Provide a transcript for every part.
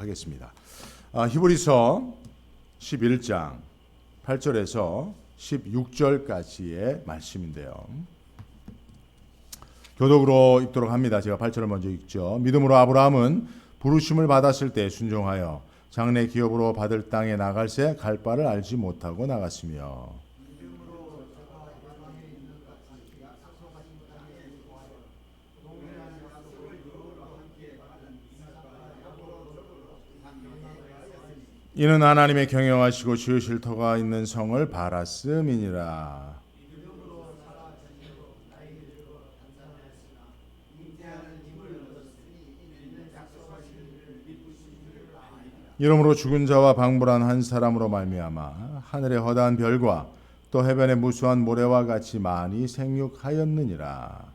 하겠습니다. 히브리서 11장 8절에서 16절까지의 말씀인데요. 교독으로 읽도록 합니다. 제가 8절을 먼저 읽죠. 믿음으로 아브라함은 부르심을 받았을 때 순종하여 장래 기업으로 받을 땅에 나갈새 갈 바를 알지 못하고 나갔으며 이는 하나님의 경영하시고 지으실 터가 있는 성을 바랐음이니라. 이러므로 죽은 자와 방불한 한 사람으로 말미암아 하늘의 허다한 별과 또 해변의 무수한 모래와 같이 많이 생육하였느니라.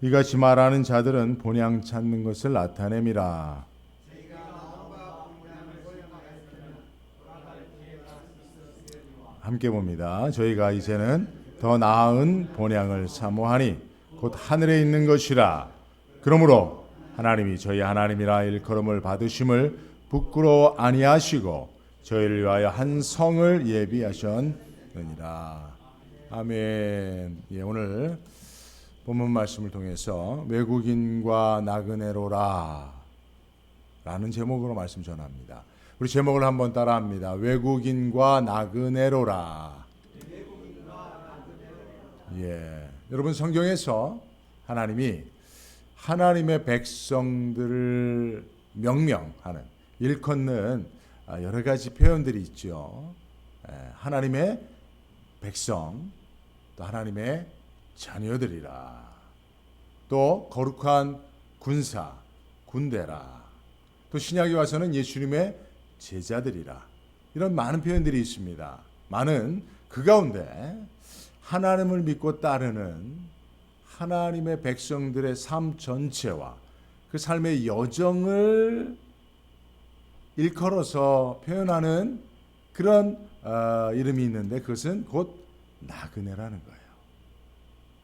이같이 말하는 자들은 본향 찾는 것을 나타냄이라. 함께 봅니다. 저희가 이제는 더 나은 본향을 사모하니 곧 하늘에 있는 것이라. 그러므로 하나님이 저희 하나님이라 일컬음을 받으심을 부끄러워 아니하시고 저희를 위하여 한 성을 예비하셨느니라. 아멘. 오늘 본문 말씀을 통해서 외국인과 나그네로라 라는 제목으로 말씀 전합니다. 우리 제목을 한번 따라합니다. 외국인과 나그네로라. 여러분, 성경에서 하나님이 하나님의 백성들을 명명하는, 일컫는 여러 가지 표현들이 있죠. 하나님의 백성, 또 하나님의 자녀들이라, 또 거룩한 군사, 군대라, 또 신약에 와서는 예수님의 제자들이라, 이런 많은 표현들이 있습니다. 많은 그 가운데 하나님을 믿고 따르는 하나님의 백성들의 삶 전체와 그 삶의 여정을 일컬어서 표현하는 그런 이름이 있는데 그것은 곧 나그네라는 거예요.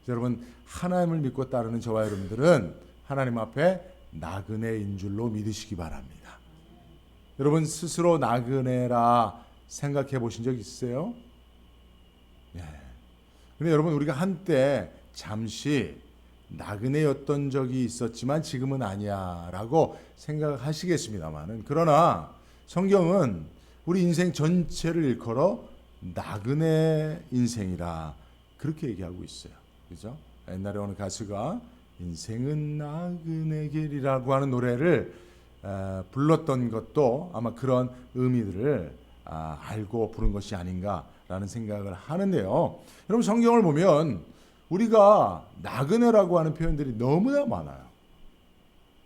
여러분, 하나님을 믿고 따르는 저와 여러분들은 하나님 앞에 나그네인 줄로 믿으시기 바랍니다. 여러분, 스스로 나그네라 생각해 보신 적 있으세요? 근데 여러분, 우리가 한때 잠시 나그네였던 적이 있었지만 지금은 아니야 라고 생각하시겠습니다만은, 그러나 성경은 우리 인생 전체를 일컬어 나그네 인생이라 그렇게 얘기하고 있어요. 그죠? 옛날에 어느 가수가 인생은 나그네 길이라고 하는 노래를 불렀던 것도 아마 그런 의미들을 알고 부른 것이 아닌가라는 생각을 하는데요. 여러분, 성경을 보면 우리가 나그네라고 하는 표현들이 너무나 많아요.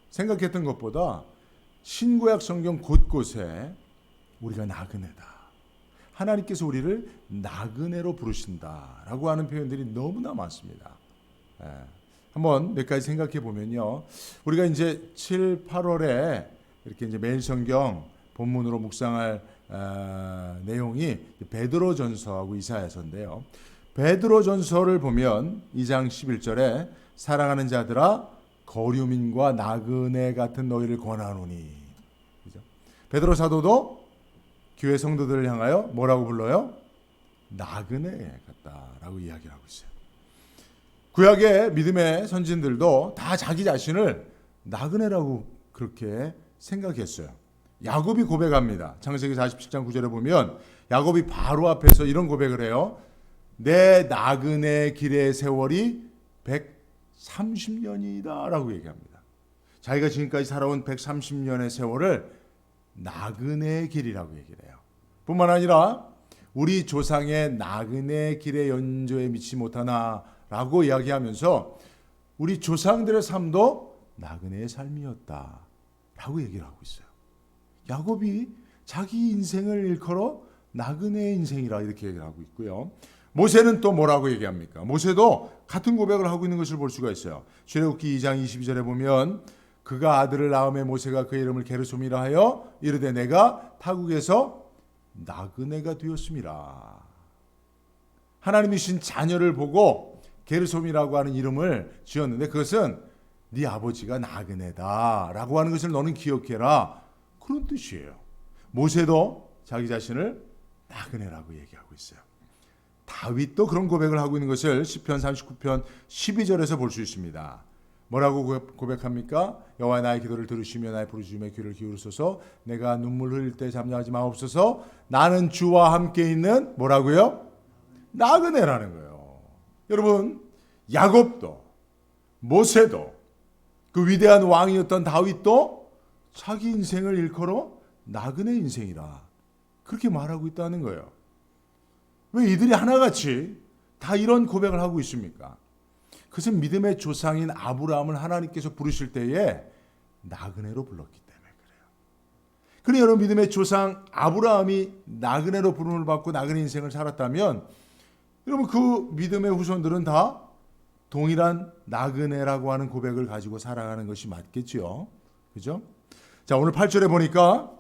생각했던 것보다 신구약 성경 곳곳에 우리가 나그네다, 하나님께서 우리를 나그네로 부르신다라고 하는 표현들이 너무나 많습니다. 한번 몇 가지 생각해 보면요. 우리가 이제 7, 8월에 이렇게 이제 매일 성경 본문으로 묵상할 내용이 베드로전서하고 이사야서인데요. 베드로전서를 보면 2장 11절에 사랑하는 자들아 거류민과 나그네 같은 너희를 권하노니. 그죠? 베드로 사도도 교회 성도들을 향하여 뭐라고 불러요? 나그네 같다라고 이야기를 하고 있어요. 구약의 믿음의 선진들도 다 자기 자신을 나그네라고 그렇게 생각했어요. 야곱이 고백합니다. 창세기 47장 9절에 보면 야곱이 바로 앞에서 이런 고백을 해요. 내 나그네 길의 세월이 130년이다 라고 얘기합니다. 자기가 지금까지 살아온 130년의 세월을 나그네 길이라고 얘기를 해요. 뿐만 아니라 우리 조상의 나그네 길의 연조에 미치지 못하나 라고 이야기하면서 우리 조상들의 삶도 나그네의 삶이었다 라고 얘기를 하고 있어요. 야곱이 자기 인생을 일컬어 나그네의 인생이라 이렇게 얘기를 하고 있고요. 모세는 또 뭐라고 얘기합니까? 모세도 같은 고백을 하고 있는 것을 볼 수가 있어요. 출애굽기 2장 22절에 보면 그가 아들을 낳음에 모세가 그 이름을 게르솜이라 하여 이르되 내가 타국에서 나그네가 되었습니다. 하나님이 신 자녀를 보고 게르솜이라고 하는 이름을 지었는데 그것은 네 아버지가 나그네다 라고 하는 것을 너는 기억해라, 그런 뜻이에요. 모세도 자기 자신을 나그네라고 얘기하고 있어요. 다윗도 그런 고백을 하고 있는 것을 시편 39편 12절에서 볼 수 있습니다. 뭐라고 고백합니까? 여호와 나의 기도를 들으시며 나의 부르짖음에 귀를 기울이소서. 내가 눈물 흘릴 때 잠잠하지 마옵소서. 나는 주와 함께 있는 뭐라고요? 나그네라는 거예요. 여러분, 야곱도 모세도 그 위대한 왕이었던 다윗도 자기 인생을 일컬어 나그네 인생이라 그렇게 말하고 있다는 거예요. 왜 이들이 하나같이 다 이런 고백을 하고 있습니까? 그것은 믿음의 조상인 아브라함을 하나님께서 부르실 때에 나그네로 불렀기 때문에 그래요. 그러니 여러분, 믿음의 조상 아브라함이 나그네로 부름을 받고 나그네 인생을 살았다면 여러분, 그 믿음의 후손들은 다 동일한 나그네라고 하는 고백을 가지고 살아가는 것이 맞겠죠. 그죠? 자, 오늘 8절에 보니까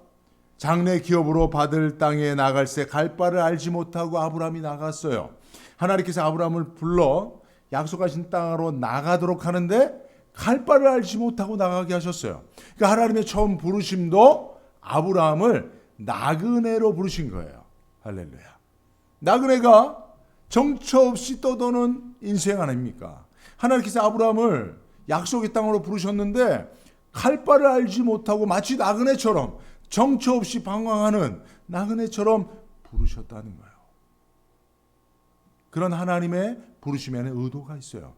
장래 기업으로 받을 땅에 나갈새 갈 바를 알지 못하고 아브라함이 나갔어요. 하나님께서 아브라함을 불러 약속하신 땅으로 나가도록 하는데 갈 바를 알지 못하고 나가게 하셨어요. 그러니까 하나님의 처음 부르심도 아브라함을 나그네로 부르신 거예요. 할렐루야. 나그네가 정처 없이 떠도는 인생 아닙니까? 하나님께서 아브라함을 약속의 땅으로 부르셨는데 갈 바를 알지 못하고 마치 나그네처럼 정처 없이 방황하는 나그네처럼 부르셨다는 거예요. 그런 하나님의 부르심에는 의도가 있어요.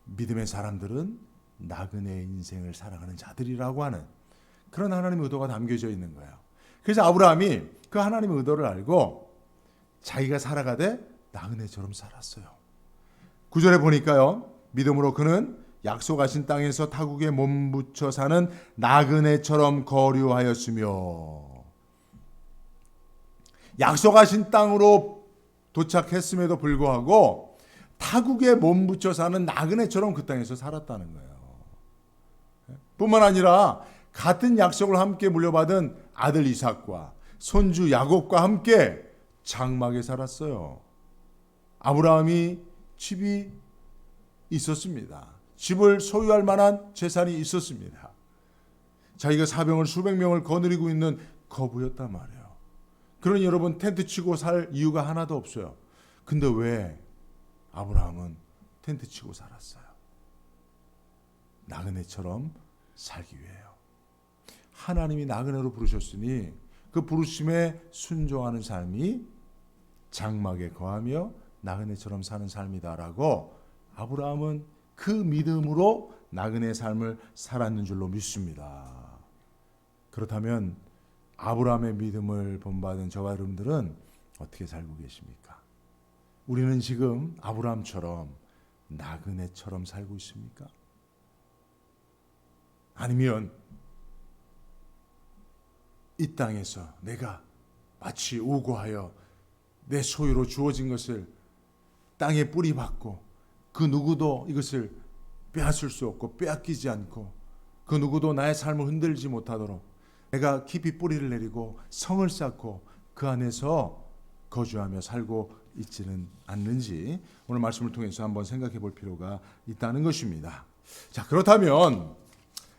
믿음의 사람들은 나그네 인생을 살아가는 자들이라고 하는 그런 하나님의 의도가 담겨져 있는 거예요. 그래서 아브라함이 그 하나님의 의도를 알고 자기가 살아가되 나그네처럼 살았어요. 9절에 보니까요, 믿음으로 그는 약속하신 땅에서 타국에 몸붙여 사는 나그네처럼 거류하였으며, 약속하신 땅으로 도착했음에도 불구하고 타국에 몸붙여 사는 나그네처럼 그 땅에서 살았다는 거예요. 뿐만 아니라 같은 약속을 함께 물려받은 아들 이삭과 손주 야곱과 함께 장막에 살았어요. 아브라함이 집이 있었습니다. 집을 소유할 만한 재산이 있었습니다. 자기가 사병을 수백 명을 거느리고 있는 거부였단 말이에요. 그러니 여러분, 텐트 치고 살 이유가 하나도 없어요. 근데 왜 아브라함은 텐트 치고 살았어요? 나그네처럼 살기 위해요. 하나님이 나그네로 부르셨으니 그 부르심에 순종하는 삶이 장막에 거하며 나그네처럼 사는 삶이다라고 아브라함은 그 믿음으로 나그네 삶을 살았는 줄로 믿습니다. 그렇다면 아브라함의 믿음을 본받은 저와 여러분들은 어떻게 살고 계십니까? 우리는 지금 아브라함처럼 나그네처럼 살고 있습니까? 아니면 이 땅에서 내가 마치 우고하여 내 소유로 주어진 것을 땅에 뿌리 박고 그 누구도 이것을 빼앗을 수 없고 빼앗기지 않고 그 누구도 나의 삶을 흔들지 못하도록 내가 깊이 뿌리를 내리고 성을 쌓고 그 안에서 거주하며 살고 있지는 않는지 오늘 말씀을 통해서 한번 생각해 볼 필요가 있다는 것입니다. 자, 그렇다면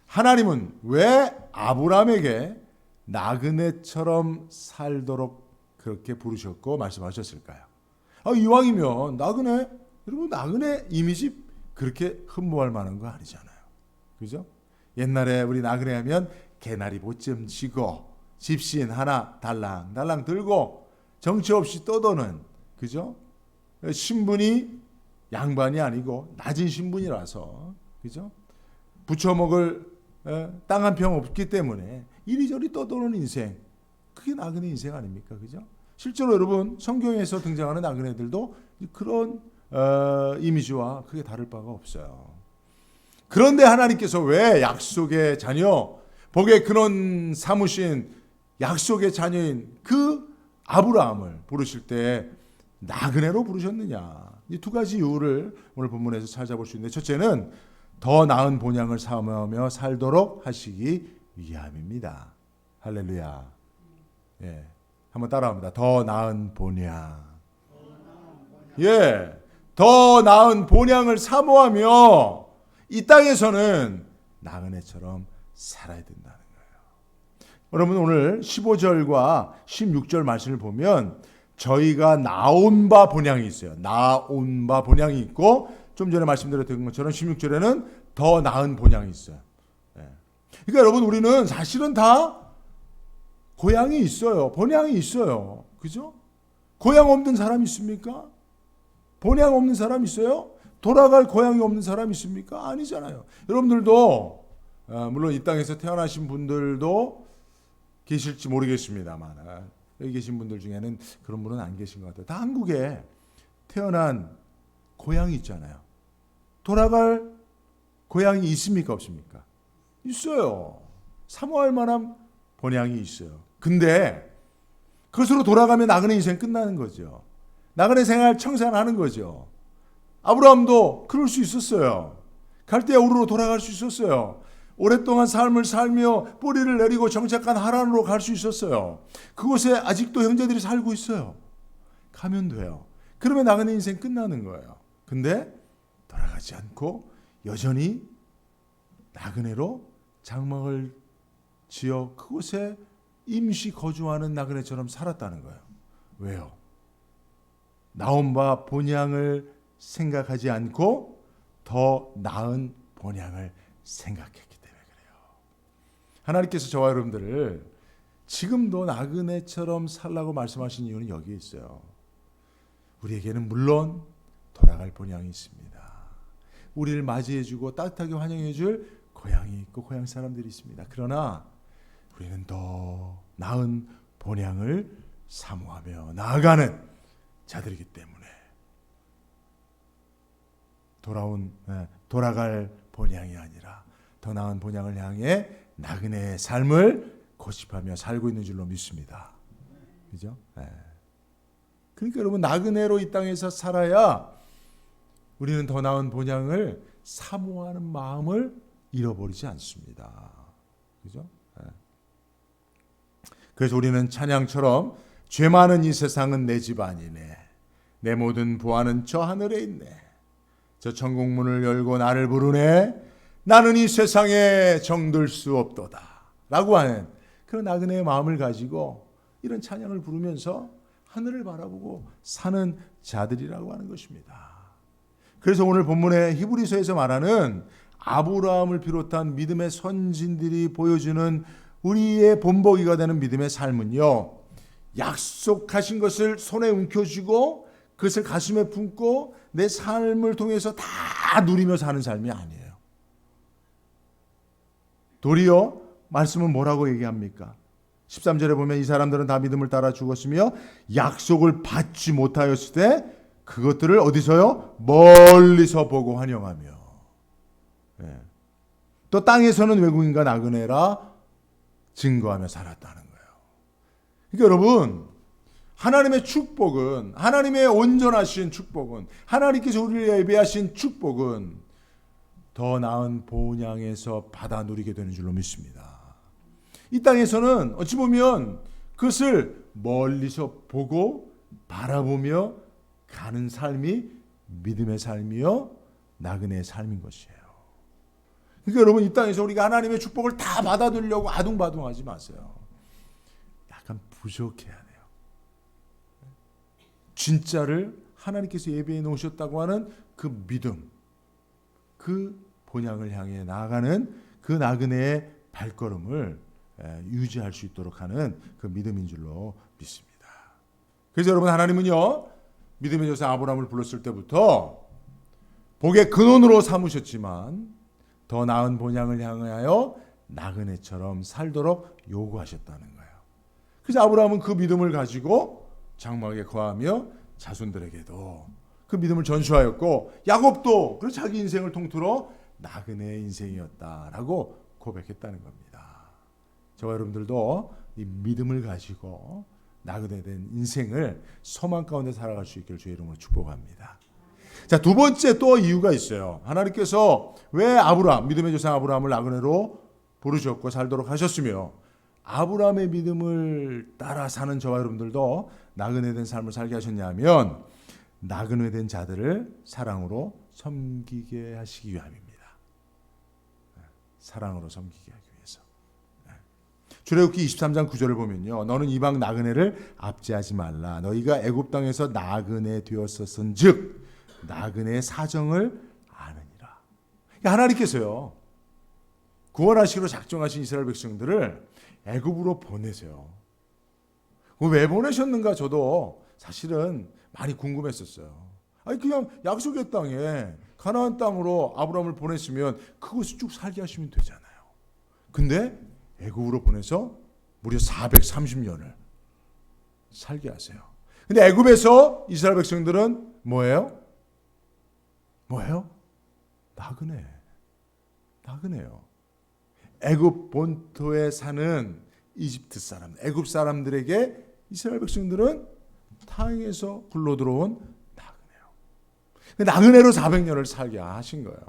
하나님은 왜 아브라함에게 나그네처럼 살도록 그렇게 부르셨고 말씀하셨을까요? 이왕이면 나그네, 여러분, 나그네 이미지 그렇게 흠모할 만한 거 아니잖아요. 그죠? 옛날에 우리 나그네 하면 개나리 보쯤 지고 집신 하나 달랑달랑 들고 정처 없이 떠도는, 그죠? 신분이 양반이 아니고 낮은 신분이라서, 그죠? 부쳐먹을 땅 한 평 없기 때문에 이리저리 떠도는 인생, 그게 나그네 인생 아닙니까? 그죠? 실제로 여러분, 성경에서 등장하는 나그네들도 그런 이미지와 크게 다를 바가 없어요. 그런데 하나님께서 왜 약속의 자녀, 복의 근원 삼으신 약속의 자녀인 그 아브라함을 부르실 때 나그네로 부르셨느냐? 이 두 가지 이유를 오늘 본문에서 찾아볼 수 있는데, 첫째는 더 나은 본향을 삼으며 살도록 하시기 위함입니다. 할렐루야. 예. 한번 따라합니다. 더 나은 본향. 예, 더 나은 본향을 사모하며 이 땅에서는 나그네처럼 살아야 된다는 거예요. 여러분 오늘 15절과 16절 말씀을 보면 저희가 나온 바 본향이 있어요. 나온 바 본향이 있고 좀 전에 말씀드렸던 것처럼 16절에는 더 나은 본향이 있어요. 예. 그러니까 여러분 우리는 사실은 다 고향이 있어요. 본향이 있어요. 그죠? 고향 없는 사람 있습니까? 본향 없는 사람 있어요? 돌아갈 고향이 없는 사람 있습니까? 아니잖아요. 여러분들도 물론 이 땅에서 태어나신 분들도 계실지 모르겠습니다만 여기 계신 분들 중에는 그런 분은 안 계신 것 같아요. 다 한국에 태어난 고향이 있잖아요. 돌아갈 고향이 있습니까? 없습니까? 있어요. 사모할 만한 본향이 있어요. 근데 그것으로 돌아가면 나그네 인생 끝나는 거죠. 나그네 생활 청산하는 거죠. 아브라함도 그럴 수 있었어요. 갈대아 우르로 돌아갈 수 있었어요. 오랫동안 삶을 살며 뿌리를 내리고 정착한 하란으로 갈 수 있었어요. 그곳에 아직도 형제들이 살고 있어요. 가면 돼요. 그러면 나그네 인생 끝나는 거예요. 근데 돌아가지 않고 여전히 나그네로 장막을 지어 그곳에 임시 거주하는 나그네처럼 살았다는 거예요. 왜요? 나온 바 본향을 생각하지 않고 더 나은 본향을 생각했기 때문에 그래요. 하나님께서 저와 여러분들을 지금도 나그네처럼 살라고 말씀하신 이유는 여기에 있어요. 우리에게는 물론 돌아갈 본향이 있습니다. 우리를 맞이해주고 따뜻하게 환영해줄 고향이 있고 고향 사람들이 있습니다. 그러나 우리는 더 나은 본향을 사모하며 나아가는 자들이기 때문에 돌아갈 본향이 아니라 더 나은 본향을 향해 나그네의 삶을 고집하며 살고 있는 줄로 믿습니다. 그죠? 그러니까 여러분 나그네로 이 땅에서 살아야 우리는 더 나은 본향을 사모하는 마음을 잃어버리지 않습니다. 그죠? 그래서 우리는 찬양처럼 죄 많은 이 세상은 내 집 아니네. 내 모든 부하는 저 하늘에 있네. 저 천국문을 열고 나를 부르네. 나는 이 세상에 정들 수 없도다. 라고 하는 그런 나그네의 마음을 가지고 이런 찬양을 부르면서 하늘을 바라보고 사는 자들이라고 하는 것입니다. 그래서 오늘 본문의 히브리서에서 말하는 아브라함을 비롯한 믿음의 선진들이 보여주는 우리의 본보기가 되는 믿음의 삶은요, 약속하신 것을 손에 움켜쥐고 그것을 가슴에 품고 내 삶을 통해서 다 누리며 사는 삶이 아니에요. 도리어 말씀은 뭐라고 얘기합니까? 13절에 보면 이 사람들은 다 믿음을 따라 죽었으며 약속을 받지 못하였을 때 그것들을 어디서요? 멀리서 보고 환영하며. 또 땅에서는 외국인과 나그네라 증거하며 살았다는 거예요. 그러니까 여러분, 하나님의 축복은, 하나님의 온전하신 축복은, 하나님께서 우리를 예배하신 축복은 더 나은 본향에서 받아 누리게 되는 줄로 믿습니다. 이 땅에서는 어찌 보면 그것을 멀리서 보고 바라보며 가는 삶이 믿음의 삶이요, 나그네의 삶인 것이에요. 그러니까 여러분, 이 땅에서 우리가 하나님의 축복을 다 받아들이려고 아둥바둥하지 마세요. 약간 부족해야 돼요. 진짜를 하나님께서 예배해 놓으셨다고 하는 그 믿음, 그 본향을 향해 나아가는 그 나그네의 발걸음을 유지할 수 있도록 하는 그 믿음인 줄로 믿습니다. 그래서 여러분, 하나님은요, 믿음의 조상 아브라함을 불렀을 때부터 복의 근원으로 삼으셨지만 더 나은 본향을 향하여 나그네처럼 살도록 요구하셨다는 거예요. 그래서 아브라함은 그 믿음을 가지고 장막에 거하며 자손들에게도 그 믿음을 전수하였고, 야곱도 그 자기 인생을 통틀어 나그네의 인생이었다라고 고백했다는 겁니다. 저와 여러분들도 이 믿음을 가지고 나그네 된 인생을 소망 가운데 살아갈 수 있기를 주의 이름으로 축복합니다. 자, 두 번째 또 이유가 있어요. 하나님께서 왜 믿음의 조상 아브라함을 나그네로 부르셨고 살도록 하셨으며 아브라함의 믿음을 따라 사는 저와 여러분들도 나그네된 삶을 살게 하셨냐면 나그네된 자들을 사랑으로 섬기게 하시기 위함입니다. 사랑으로 섬기게 하기 위해서. 출애굽기 23장 9절을 보면요. 너는 이방 나그네를 압제하지 말라. 너희가 애굽 땅에서 나그네 되었었은즉 나그네의 사정을 아느니라. 하나님께서요. 구원하시기로 작정하신 이스라엘 백성들을 애굽으로 보내세요. 왜 보내셨는가 저도 사실은 많이 궁금했었어요. 아니 그냥 약속의 땅에 가나안 땅으로 아브라함을 보냈으면 그곳을 쭉 살게 하시면 되잖아요. 근데 애굽으로 보내서 무려 430년을 살게 하세요. 근데 애굽에서 이스라엘 백성들은 뭐예요? 나그네요. 애굽 본토에 사는 이집트 사람, 애굽 사람들에게 이스라엘 백성들은 타향에서 굴러 들어온 나그네요. 나그네로 400년을 살게 하신 거예요.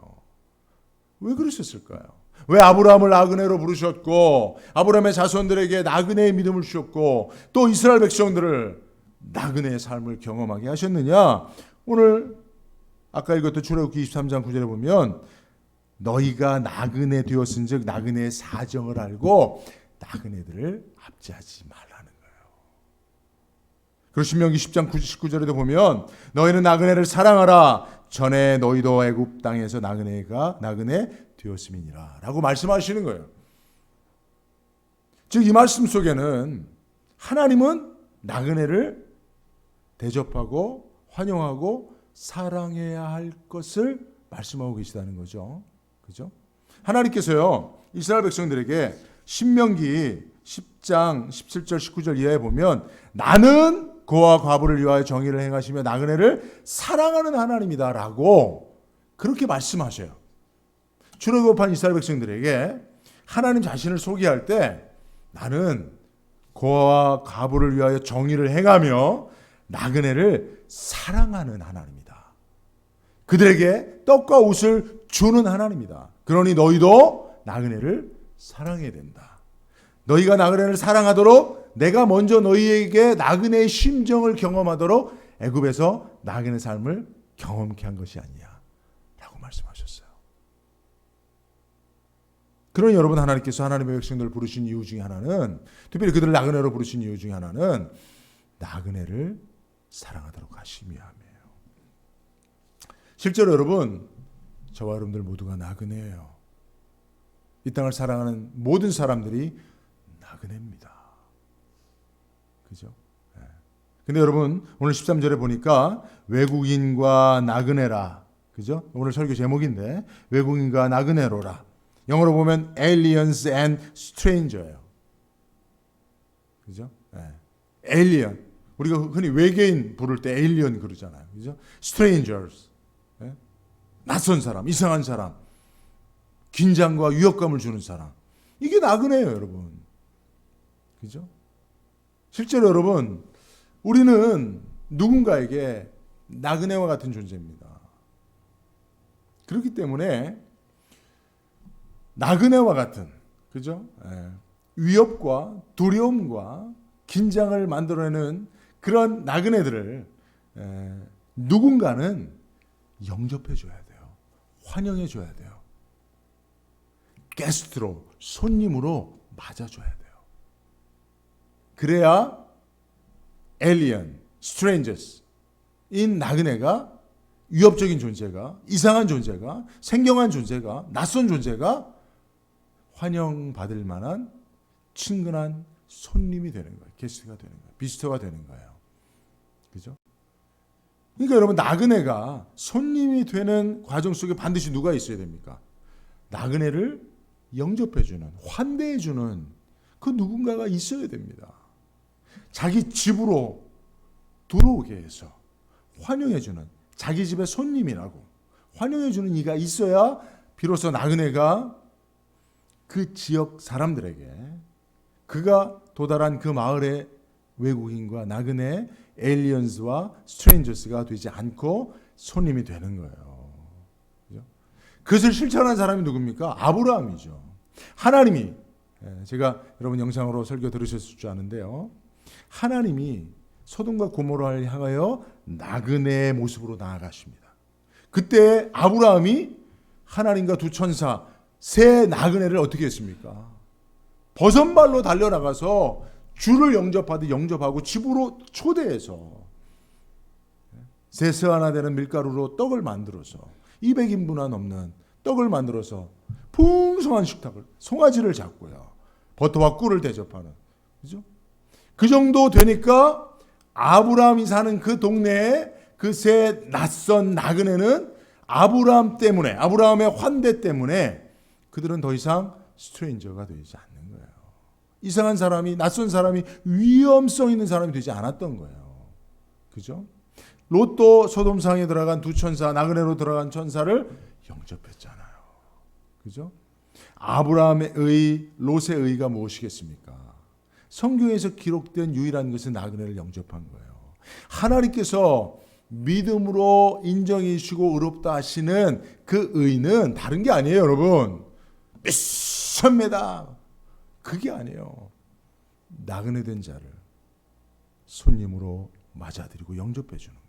왜 그러셨을까요? 왜 아브라함을 나그네로 부르셨고 아브라함의 자손들에게 나그네의 믿음을 주셨고 또 이스라엘 백성들을 나그네의 삶을 경험하게 하셨느냐? 오늘 아까 읽었던 출애굽기 23장 9절에 보면 너희가 나그네 되었은즉 나그네의 사정을 알고 나그네들을 압제하지 말라는 거예요. 그리고 신명기 10장 19절에도 보면 너희는 나그네를 사랑하라. 전에 너희도 애굽 땅에서 나그네 되었음이니라 라고 말씀하시는 거예요. 즉 이 말씀 속에는 하나님은 나그네를 대접하고 환영하고 사랑해야 할 것을 말씀하고 계시다는 거죠. 그죠? 하나님께서요, 이스라엘 백성들에게 신명기 10장 17절 19절 이하에 보면 나는 고와 과부를 위하여 정의를 행하시며 나그네를 사랑하는 하나님이다 라고 그렇게 말씀하셔요. 출애굽한 이스라엘 백성들에게 하나님 자신을 소개할 때 나는 고와 과부를 위하여 정의를 행하며 나그네를 사랑하는 하나님이다. 그들에게 떡과 옷을 주는 하나님이다. 그러니 너희도 나그네를 사랑해야 된다. 너희가 나그네를 사랑하도록 내가 먼저 너희에게 나그네의 심정을 경험하도록 애굽에서 나그네 삶을 경험케 한 것이 아니냐 라고 말씀하셨어요. 그러니 여러분 하나님께서 하나님의 백성들을 부르신 이유 중에 하나는 특별히 그들을 나그네로 부르신 이유 중에 하나는 나그네를 사랑하도록 하시기 위함이에요. 실제로 여러분 저와 여러분들 모두가 나그네예요. 이 땅을 사랑하는 모든 사람들이 나그네입니다. 그죠? 근데 여러분 오늘 13절에 보니까 외국인과 나그네라. 그죠? 오늘 설교 제목인데 외국인과 나그네로라. 영어로 보면 aliens and stranger예요. 그죠? alien. 우리가 흔히 외계인 부를 때 alien 그러잖아요. 그죠? strangers. 낯선 사람, 이상한 사람, 긴장과 위협감을 주는 사람. 이게 나그네예요, 여러분. 그죠? 실제로 여러분, 우리는 누군가에게 나그네와 같은 존재입니다. 그렇기 때문에 나그네와 같은, 그죠? 위협과 두려움과 긴장을 만들어내는 그런 나그네들을 누군가는 영접해 줘야 돼요. 환영해 줘야 돼요. 게스트로, 손님으로 맞아줘야 돼요. 그래야 alien, strangers 인 나그네가 위협적인 존재가, 이상한 존재가, 생경한 존재가, 낯선 존재가 환영받을 만한 친근한 손님이 되는 거예요. 게스트가 되는 거예요. 비스터가 되는 거예요. 그죠? 그러니까 여러분 나그네가 손님이 되는 과정 속에 반드시 누가 있어야 됩니까? 나그네를 영접해주는, 환대해주는 그 누군가가 있어야 됩니다. 자기 집으로 들어오게 해서 환영해주는, 자기 집의 손님이라고 환영해주는 이가 있어야 비로소 나그네가 그 지역 사람들에게 그가 도달한 그 마을의 외국인과 나그네, 에일리언스와 스트레인저스가 되지 않고 손님이 되는 거예요. 그죠? 그것을 실천한 사람이 누굽니까? 아브라함이죠. 하나님이 제가 여러분 영상으로 설교 들으셨을 줄 아는데요. 하나님이 소돔과 고모라를 향하여 나그네의 모습으로 나아가십니다. 그때 아브라함이 하나님과 두 천사 세 나그네를 어떻게 했습니까? 버선발로 달려나가서 주를 영접하듯 영접하고 집으로 초대해서 세스 하나 되는 밀가루로 떡을 만들어서 200인분나 넘는 떡을 만들어서 풍성한 식탁을 송아지를 잡고요. 버터와 꿀을 대접하는, 그죠? 그 정도 되니까 아브라함이 사는 그 동네에 그 세 낯선 나그네는 아브라함 때문에, 아브라함의 환대 때문에 그들은 더 이상 스트레인저가 되지 않는 거예요. 이상한 사람이, 낯선 사람이, 위험성 있는 사람이 되지 않았던 거예요. 그죠? 롯도 소돔상에 들어간 두 천사, 나그네로 들어간 천사를 영접했잖아요. 그죠? 아브라함의 의, 롯의 의가 무엇이겠습니까? 성경에서 기록된 유일한 것은 나그네를 영접한 거예요. 하나님께서 믿음으로 인정해 주시고 의롭다 하시는 그 의는 다른 게 아니에요, 여러분. 몇천매다. 그게 아니에요. 나그네 된 자를 손님으로 맞아들이고 영접해 주는 거.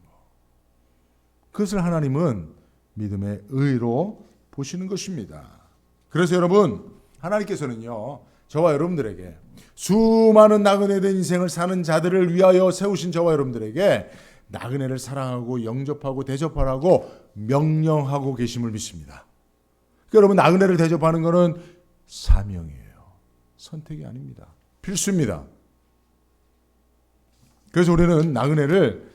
그것을 하나님은 믿음의 의로 보시는 것입니다. 그래서 여러분, 하나님께서는요, 저와 여러분들에게 수많은 나그네된 인생을 사는 자들을 위하여 세우신 저와 여러분들에게 나그네를 사랑하고 영접하고 대접하라고 명령하고 계심을 믿습니다. 그러니까 여러분, 나그네를 대접하는 것은 사명이에요. 선택이 아닙니다. 필수입니다. 그래서 우리는 나그네를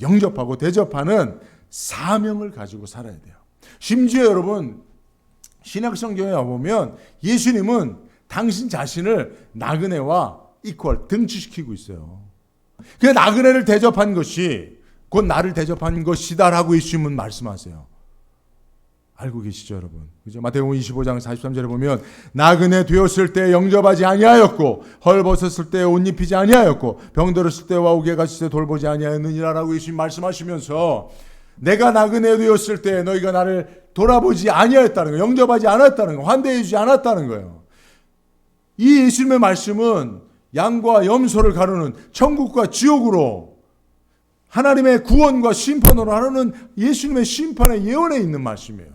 영접하고 대접하는 사명을 가지고 살아야 돼요. 심지어 여러분, 신약 성경에 와보면 예수님은 당신 자신을 나그네와 이퀄, 등치시키고 있어요. 그 나그네를 대접한 것이 곧 나를 대접한 것이다라고 예수님은 말씀하세요. 알고 계시죠, 여러분? 그죠? 마태복음 25장 43절에 보면 나그네 되었을 때 영접하지 아니하였고 헐벗었을 때 옷 입히지 아니하였고 병들었을 때와 옥에 갇힐 때 돌보지 아니하였느니라라고 예수님 말씀하시면서 내가 나그네 되었을 때 너희가 나를 돌아보지 아니하였다는 거예요. 영접하지 않았다는 거예요. 환대해 주지 않았다는 거예요. 이 예수님의 말씀은 양과 염소를 가르는 천국과 지옥으로 하나님의 구원과 심판으로 하는 예수님의 심판의 예언에 있는 말씀이에요.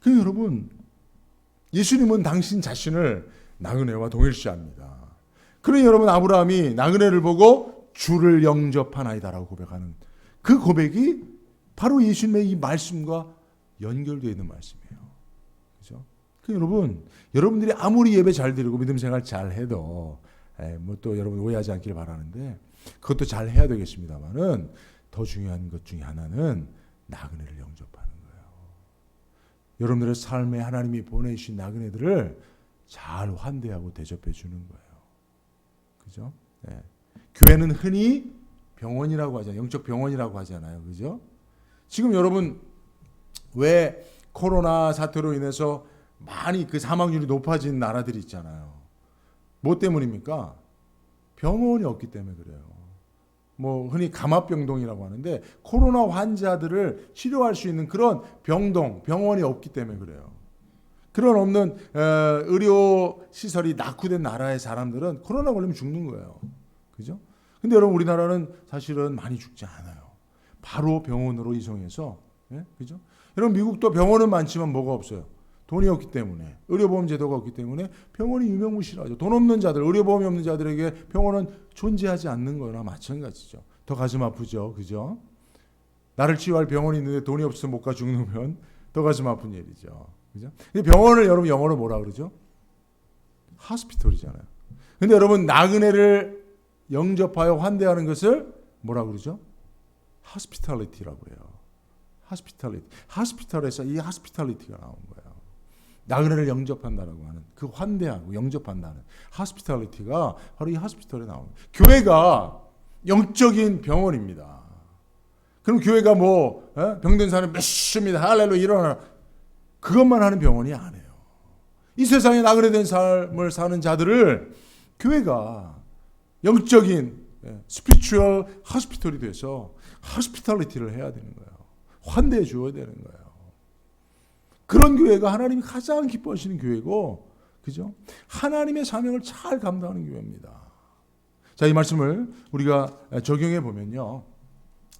그러니까 여러분, 예수님은 당신 자신을 나그네와 동일시합니다. 그러니 여러분, 아브라함이 나그네를 보고 주를 영접하나이다라고 고백하는 그 고백이 바로 예수님의 이 말씀과 연결되어 있는 말씀이에요. 그죠? 그 여러분, 여러분들이 아무리 예배 잘 드리고 믿음 생활 잘 해도 뭐 또 여러분 오해하지 않기를 바라는데 그것도 잘 해야 되겠습니다만은 더 중요한 것 중에 하나는 나그네를 영접하는 거예요. 여러분들의 삶에 하나님이 보내주신 나그네들을 잘 환대하고 대접해 주는 거예요. 그죠? 네. 교회는 흔히 병원이라고 하잖아요. 영적 병원이라고 하잖아요. 그죠? 지금 여러분 왜 코로나 사태로 인해서 많이 그 사망률이 높아진 나라들이 있잖아요. 뭐 때문입니까? 병원이 없기 때문에 그래요. 뭐 흔히 감압병동이라고 하는데 코로나 환자들을 치료할 수 있는 그런 병원이 없기 때문에 그래요. 그런 없는 의료 시설이 낙후된 나라의 사람들은 코로나 걸리면 죽는 거예요. 그죠? 근데 여러분, 우리나라는 사실은 많이 죽지 않아요. 바로 병원으로 이송해서, 그죠? 여러분, 미국도 병원은 많지만 뭐가 없어요? 돈이 없기 때문에, 의료보험 제도가 없기 때문에 병원이 유명무실하죠. 돈 없는 자들, 의료보험이 없는 자들에게 병원은 존재하지 않는 거나 마찬가지죠. 더 가슴 아프죠, 그죠? 나를 치유할 병원이 있는데 돈이 없어서 못 가 죽으면 더 가슴 아픈 일이죠, 그죠? 근데 병원을 여러분 영어로 뭐라 그러죠? 하스피털이잖아요. 근데 여러분, 나그네를 영접하여 환대하는 것을 뭐라 그러죠? 하스피탈리티라고 해요. 하스피탈리티. 하스피탈에서 이 하스피탈리티가 나온 거예요. 나그네를 영접한다라고 하는 그 환대하고 영접한다는 하스피탈리티가 바로 이 하스피탈에 나온 거예요. 교회가 영적인 병원입니다. 그럼 교회가 뭐 병든 사람 몇십니다. 할렐루야 일어나라. 그것만 하는 병원이 아니에요. 이 세상에 나그네된 삶을 사는 자들을 교회가 영적인 스피리추얼 하스피털이 돼서 하스피탈리티를 해야 되는 거예요. 환대해 주어야 되는 거예요. 그런 교회가 하나님이 가장 기뻐하시는 교회고 그죠? 하나님의 사명을 잘 감당하는 교회입니다. 자, 이 말씀을 우리가 적용해 보면요.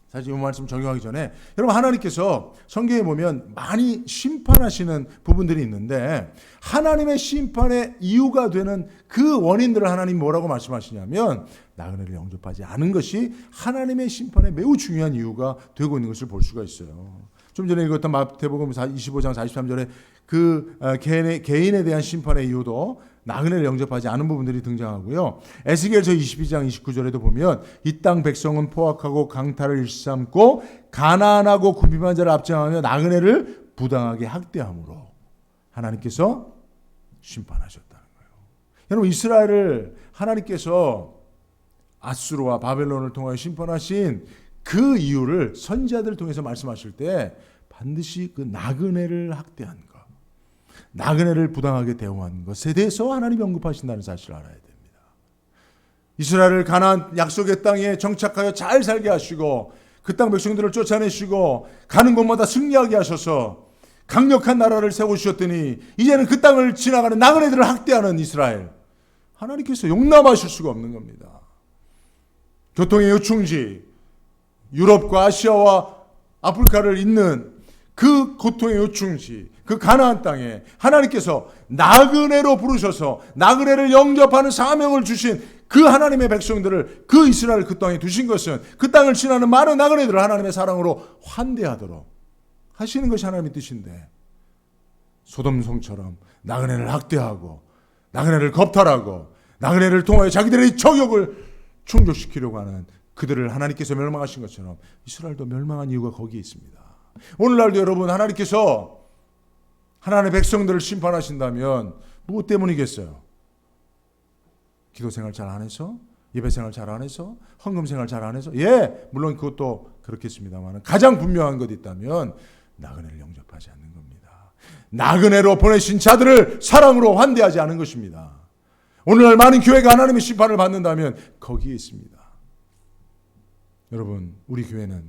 사실 이 말씀 적용하기 전에 여러분, 하나님께서 성경에 보면 많이 심판하시는 부분들이 있는데, 하나님의 심판의 이유가 되는 그 원인들을 하나님이 뭐라고 말씀하시냐면, 나그네를 영접하지 않은 것이 하나님의 심판의 매우 중요한 이유가 되고 있는 것을 볼 수가 있어요. 좀 전에 읽었던 마태복음 25장 43절에 그 개인에 대한 심판의 이유도 나그네를 영접하지 않은 부분들이 등장하고요. 에스겔서 22장 29절에도 보면 이 땅 백성은 포악하고 강탈을 일삼고 가난하고 굶비만 자를 압제하며 나그네를 부당하게 학대함으로 하나님께서 심판하셨다는 거예요. 여러분, 이스라엘을 하나님께서 아수르와 바벨론을 통하여 심판하신 그 이유를 선지자들을 통해서 말씀하실 때 반드시 그 나그네를 학대한 것, 나그네를 부당하게 대우한 것에 대해서 하나님이 언급하신다는 사실을 알아야 됩니다. 이스라엘을 가나안 약속의 땅에 정착하여 잘 살게 하시고 그 땅 백성들을 쫓아내시고 가는 곳마다 승리하게 하셔서 강력한 나라를 세우셨더니 이제는 그 땅을 지나가는 나그네들을 학대하는 이스라엘, 하나님께서 용납하실 수가 없는 겁니다. 교통의 요충지, 유럽과 아시아와 아프리카를 잇는 그 고통의 요충지, 그 가나안 땅에 하나님께서 나그네로 부르셔서 나그네를 영접하는 사명을 주신 그 하나님의 백성들을, 그 이스라엘 그 땅에 두신 것은 그 땅을 지나는 많은 나그네들을 하나님의 사랑으로 환대하도록 하시는 것이 하나님의 뜻인데, 소돔성처럼 나그네를 학대하고 나그네를 겁탈하고 나그네를 통하여 자기들의 정욕을 충족시키려고 하는 그들을 하나님께서 멸망하신 것처럼 이스라엘도 멸망한 이유가 거기에 있습니다. 오늘날도 여러분, 하나님께서 하나님의 백성들을 심판하신다면 무엇 때문이겠어요? 기도 생활 잘 안 해서? 예배 생활 잘 안 해서? 헌금 생활 잘 안 해서? 예, 물론 그것도 그렇겠습니다만 가장 분명한 것 있다면 나그네를 영접하지 않는 겁니다. 나그네로 보내신 자들을 사랑으로 환대하지 않은 것입니다. 오늘날 많은 교회가 하나님의 심판을 받는다면 거기에 있습니다. 여러분, 우리 교회는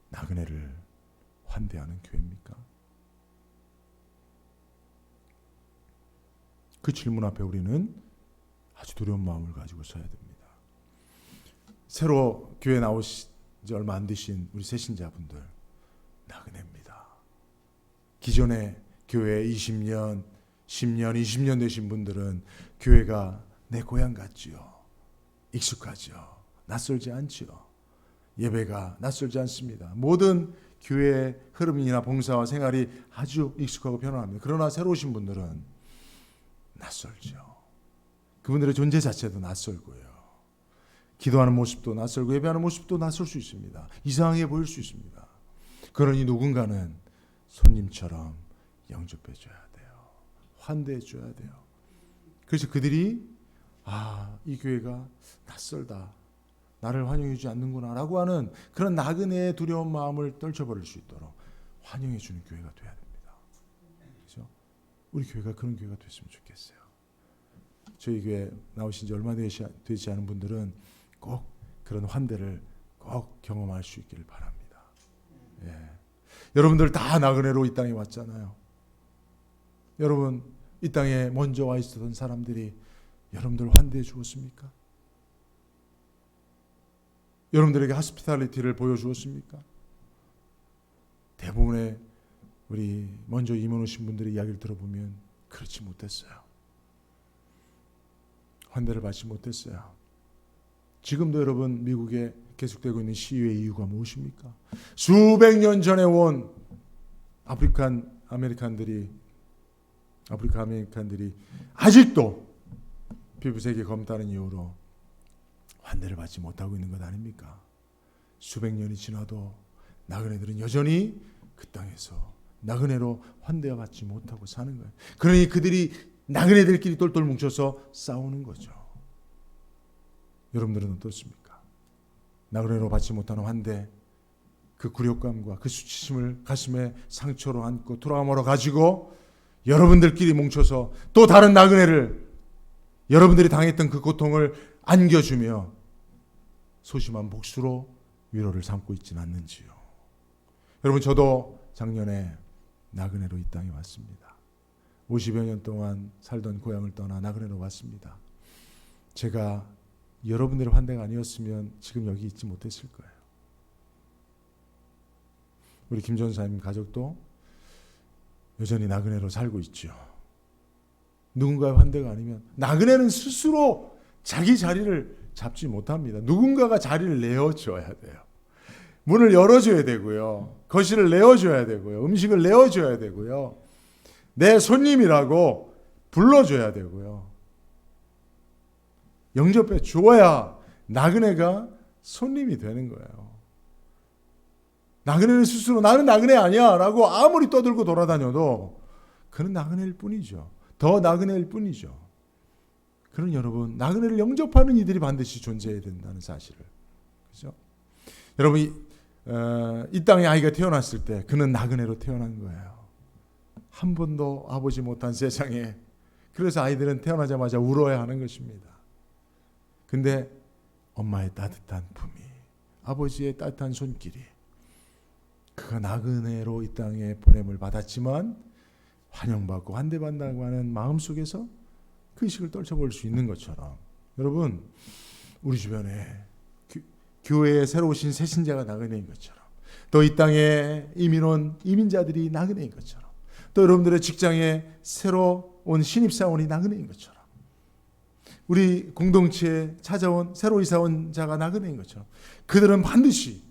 나그네를 환대하는 교회입니까? 그 질문 앞에 우리는 아주 두려운 마음을 가지고 서야 됩니다. 새로 교회 나오신 지 얼마 안 되신 우리 새신자분들, 나그네입니다. 기존에 교회 20년, 10년, 20년 되신 분들은 교회가 내 고향 같지요. 익숙하죠. 낯설지 않지요. 예배가 낯설지 않습니다. 모든 교회의 흐름이나 봉사와 생활이 아주 익숙하고 편안합니다. 그러나 새로 오신 분들은 낯설죠. 그분들의 존재 자체도 낯설고요. 기도하는 모습도 낯설고 예배하는 모습도 낯설 수 있습니다. 이상하게 보일 수 있습니다. 그러니 누군가는 손님처럼 영접해 줘야 돼요. 환대해 줘야 돼요. 그래서 그들이 이 교회가 낯설다, 나를 환영해 주지 않는구나 라고 하는 그런 나그네의 두려운 마음을 떨쳐버릴 수 있도록 환영해 주는 교회가 돼야 됩니다. 그렇죠? 우리 교회가 그런 교회가 됐으면 좋겠어요. 저희 교회 나오신 지 얼마 되지 않은 분들은 꼭 그런 환대를 꼭 경험할 수 있기를 바랍니다. 예. 여러분들 다 나그네로 이 땅에 왔잖아요. 여러분, 이 땅에 먼저 와 있었던 사람들이 여러분들 환대해 주었습니까? 여러분들에게 하스피탈리티를 보여주었습니까? 대부분의 우리 먼저 이민 오신 분들의 이야기를 들어보면 그렇지 못했어요. 환대를 받지 못했어요. 지금도 여러분, 미국에 계속되고 있는 시위의 이유가 무엇입니까? 수백 년 전에 온 아프리카 아메리칸들이 아직도 피부색이 검다는 이유로 환대를 받지 못하고 있는 것 아닙니까? 수백 년이 지나도 나그네들은 여전히 그 땅에서 나그네로 환대받지 못하고 사는 거예요. 그러니 그들이 나그네들끼리 똘똘 뭉쳐서 싸우는 거죠. 여러분들은 어떻습니까? 나그네로 받지 못하는 환대, 그 굴욕감과 그 수치심을 가슴에 상처로 안고 트라우마로 가지고 여러분들끼리 뭉쳐서 또 다른 나그네를, 여러분들이 당했던 그 고통을 안겨주며 소심한 복수로 위로를 삼고 있지는 않는지요. 여러분, 저도 작년에 나그네로 이 땅에 왔습니다. 50여 년 동안 살던 고향을 떠나 나그네로 왔습니다. 제가 여러분들의 환대가 아니었으면 지금 여기 있지 못했을 거예요. 우리 김 전사님 가족도 여전히 나그네로 살고 있죠. 누군가의 환대가 아니면 나그네는 스스로 자기 자리를 잡지 못합니다. 누군가가 자리를 내어줘야 돼요. 문을 열어줘야 되고요. 거실을 내어줘야 되고요. 음식을 내어줘야 되고요. 내 손님이라고 불러줘야 되고요. 영접해 주어야 나그네가 손님이 되는 거예요. 나그네는 스스로 나는 나그네 아니야 라고 아무리 떠들고 돌아다녀도 그는 나그네일 뿐이죠. 더 나그네일 뿐이죠. 그런 여러분, 나그네를 영접하는 이들이 반드시 존재해야 된다는 사실을. 그죠? 여러분, 이 땅에 아이가 태어났을 때 그는 나그네로 태어난 거예요. 한 번도 아보지 못한 세상에. 그래서 아이들은 태어나자마자 울어야 하는 것입니다. 근데 엄마의 따뜻한 품이, 아버지의 따뜻한 손길이, 그가 나그네로 이 땅에 보냄을 받았지만 환영받고 환대받는다고 하는 마음속에서 그 의식을 떨쳐볼 수 있는 것처럼, 여러분, 우리 주변에 교회에 새로 오신 새신자가 나그네인 것처럼, 또 이 땅에 이민 온 이민자들이 나그네인 것처럼, 또 여러분들의 직장에 새로 온 신입사원이 나그네인 것처럼, 우리 공동체에 찾아온 새로 이사온 자가 나그네인 것처럼, 그들은 반드시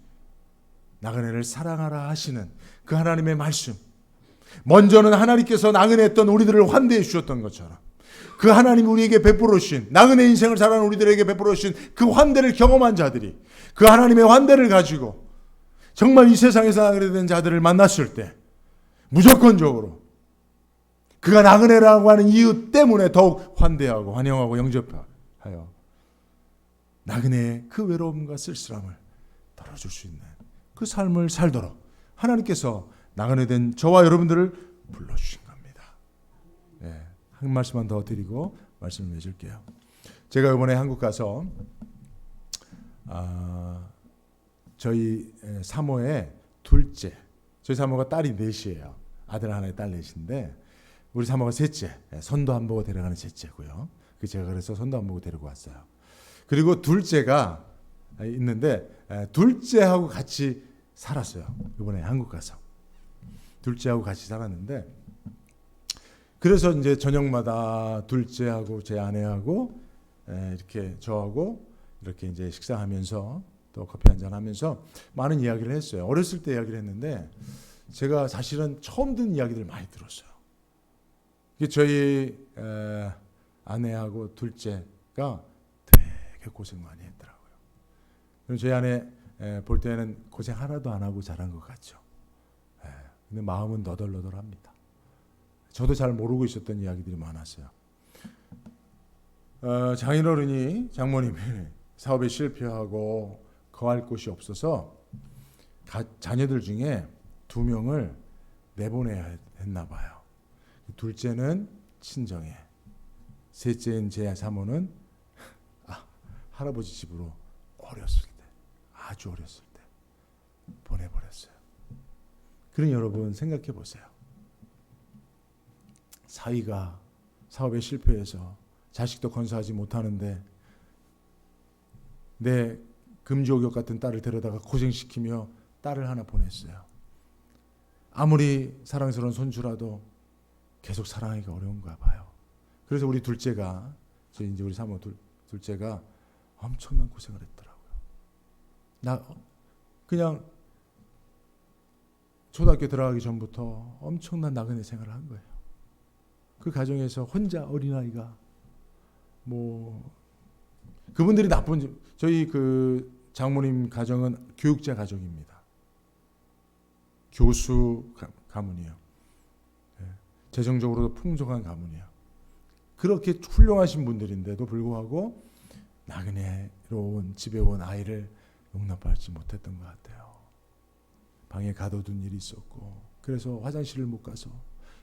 나그네를 사랑하라 하시는 그 하나님의 말씀, 먼저는 하나님께서 나그네했던 우리들을 환대해 주셨던 것처럼 그 하나님이 우리에게 베풀어 주신, 나그네 인생을 살아가는 우리들에게 베풀어 주신 그 환대를 경험한 자들이 그 하나님의 환대를 가지고 정말 이 세상에서 나그네된 자들을 만났을 때 무조건적으로 그가 나그네라고 하는 이유 때문에 더욱 환대하고 환영하고 영접하여 나그네의 그 외로움과 쓸쓸함을 덜어줄 수 있는 그 삶을 살도록 하나님께서 나그네된 저와 여러분들을 불러주신 겁니다. 네, 한 말씀만 더 드리고 말씀을 맺을게요. 제가 이번에 한국 가서 저희 사모의 둘째, 저희 사모가 딸이 넷이에요. 아들 하나에 딸 넷인데 우리 사모가 셋째, 선도 안 보고 데려가는 셋째고요. 제가 그래서 선도 안 보고 데리고 왔어요. 그리고 둘째가 있는데 둘째하고 같이 살았어요. 이번에 한국 가서 둘째하고 같이 살았는데, 그래서 이제 저녁마다 둘째하고 제 아내하고 이렇게 저하고 이렇게 이제 식사하면서 또 커피 한잔 하면서 많은 이야기를 했어요. 어렸을 때 이야기를 했는데 제가 사실은 처음 듣는 이야기들 많이 들었어요. 저희 아내하고 둘째가 되게 고생 많이 했더라고요. 그럼 저희 아내 볼 때는 고생 하나도 안 하고 자란 것 같죠. 근데 마음은 너덜너덜합니다. 저도 잘 모르고 있었던 이야기들이 많았어요. 장인어른이, 장모님이 사업에 실패하고 거할 곳이 없어서 자녀들 중에 2명을 내보내야 했나 봐요. 둘째는 친정에, 셋째인 제 사모는 할아버지 집으로 어렸을 때, 아주 어렸을 때 보내버렸어요. 그러니 여러분 생각해 보세요. 사위가 사업에 실패해서 자식도 건사하지 못하는데 내 금지옥역 같은 딸을 데려다가 고생시키며 딸을 하나 보냈어요. 아무리 사랑스러운 손주라도 계속 사랑하기가 어려운가 봐요. 그래서 우리 둘째가, 이제 우리 사모 둘째가 엄청난 고생을 했더라고요. 나 그냥 초등학교 들어가기 전부터 엄청난 나그네 생활을 한 거예요. 그 가정에서 혼자 어린아이가 그분들이 저희 그 장모님 가정은 교육자 가정입니다. 교수 가문이에요. 재정적으로도 풍족한 가문이에요. 그렇게 훌륭하신 분들인데도 불구하고 나그네로 온 집에 온 아이를 용납하지 못했던 것 같아요. 방에 가둬둔 일이 있었고, 그래서 화장실을 못 가서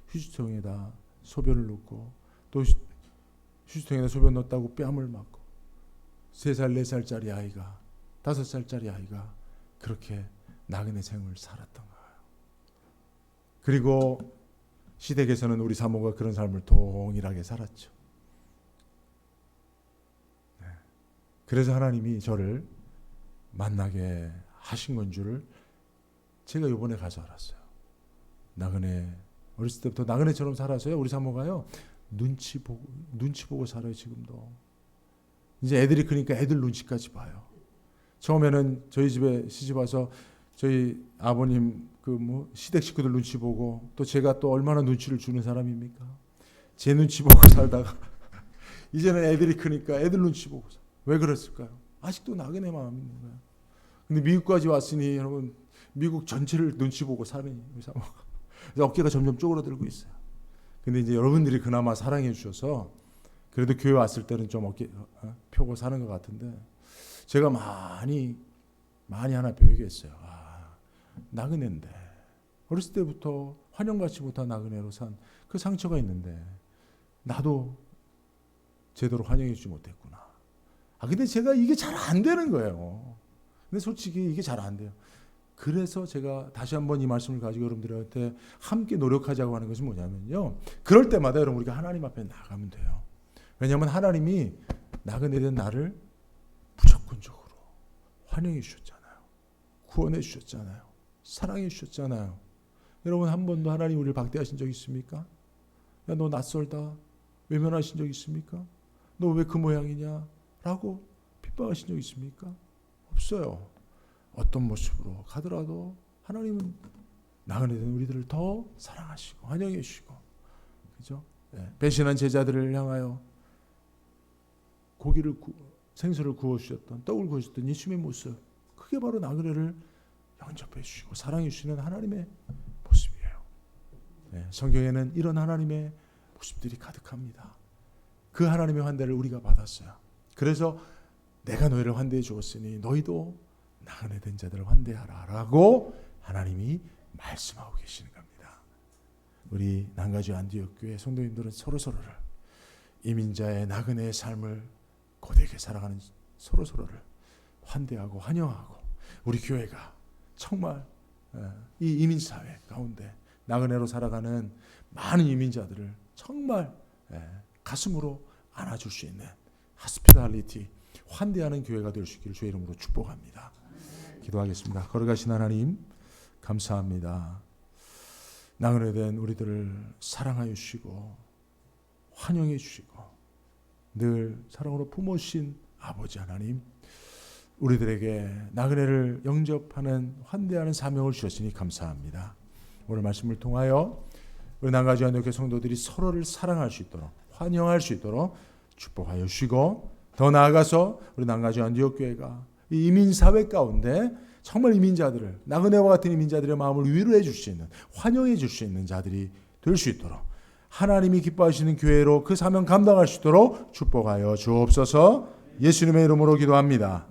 휴지통에다 소변을 넣고, 또 휴지통에다 소변 넣었다고 뺨을 맞고, 3살, 4살짜리 아이가, 5살짜리 아이가 그렇게 나그네 생을 살았던 거예요. 그리고 시댁에서는 우리 사모가 그런 삶을 동일하게 살았죠. 그래서 하나님이 저를 만나게 하신 건 줄을 제가 이번에 가서 알았어요. 나그네 어렸을 때부터 나그네처럼 살아서요. 우리 사모가요. 눈치 보고 살아요. 지금도. 이제 애들이 크니까 애들 눈치까지 봐요. 처음에는 저희 집에 시집 와서 저희 아버님 시댁 식구들 눈치 보고 또 제가 또 얼마나 눈치를 주는 사람입니까? 제 눈치 보고 살다가 이제는 애들이 크니까 애들 눈치 보고 살아요. 왜 그랬을까요? 아직도 나그네 마음이 있는 거예요. 근데 미국까지 왔으니 여러분 미국 전체를 눈치 보고 사는 우리 사모가 어깨가 점점 쪼그라들고 있어요. 근데 이제 여러분들이 그나마 사랑해 주셔서 그래도 교회 왔을 때는 좀 어깨 펴고 사는 것 같은데 제가 많이 하나 배우게 했어요. 나그네인데 어렸을 때부터 환영받지 못한 나그네로 산 그 상처가 있는데 나도 제대로 환영해 주지 못했구나. 근데 제가 이게 잘 안 되는 거예요. 근데 솔직히 이게 잘 안 돼요. 그래서 제가 다시 한번 이 말씀을 가지고 여러분들한테 함께 노력하자고 하는 것이 뭐냐면요. 그럴 때마다 여러분 우리가 하나님 앞에 나가면 돼요. 왜냐하면 하나님이 나그네 된 나를 무조건적으로 환영해 주셨잖아요. 구원해 주셨잖아요. 사랑해 주셨잖아요. 여러분 한 번도 하나님 우리를 박대하신 적 있습니까? 야, 너 낯설다. 외면하신 적 있습니까? 너 왜 그 모양이냐? 라고 핍박하신 적 있습니까? 없어요. 어떤 모습으로 가더라도 하나님은 나그네 된 우리들을 더 사랑하시고 환영해 주시고, 그죠? 배신한 제자들을 향하여 생수를 구워 주셨던, 떡을 구워 주셨던 예수님의 모습, 그게 바로 나그네를 영접해 주시고 사랑해 주시는 하나님의 모습이에요. 성경에는 이런 하나님의 모습들이 가득합니다. 그 하나님의 환대를 우리가 받았어요. 그래서 내가 너희를 환대해 주었으니 너희도 나그네 된 자들을 환대하라 라고 하나님이 말씀하고 계시는 겁니다. 우리 난가주 안디옥 교회 성도님들은 서로서로를 이민자의 나그네의 삶을 고되게 살아가는 서로서로를 환대하고 환영하고 우리 교회가 정말 이 이민사회 가운데 나그네로 살아가는 많은 이민자들을 정말 가슴으로 안아줄 수 있는 하스피탈리티 환대하는 교회가 될 수 있기를 주의 이름으로 축복합니다. 기도하겠습니다. 걸어가신 하나님 감사합니다. 나그네 된 우리들을 사랑하여 주시고 환영해 주시고 늘 사랑으로 품으신 아버지 하나님, 우리들에게 나그네를 영접하는 환대하는 사명을 주셨으니 감사합니다. 오늘 말씀을 통하여 우리 난가주 안디옥 성도들이 서로를 사랑할 수 있도록 환영할 수 있도록 축복하여 주시고, 더 나아가서 우리 난가주 안디옥 교회가 이 이민사회 가운데 정말 이민자들을, 나그네와 같은 이민자들의 마음을 위로해 줄 수 있는, 환영해 줄 수 있는 자들이 될 수 있도록 하나님이 기뻐하시는 교회로 그 사명 감당할 수 있도록 축복하여 주옵소서. 예수님의 이름으로 기도합니다.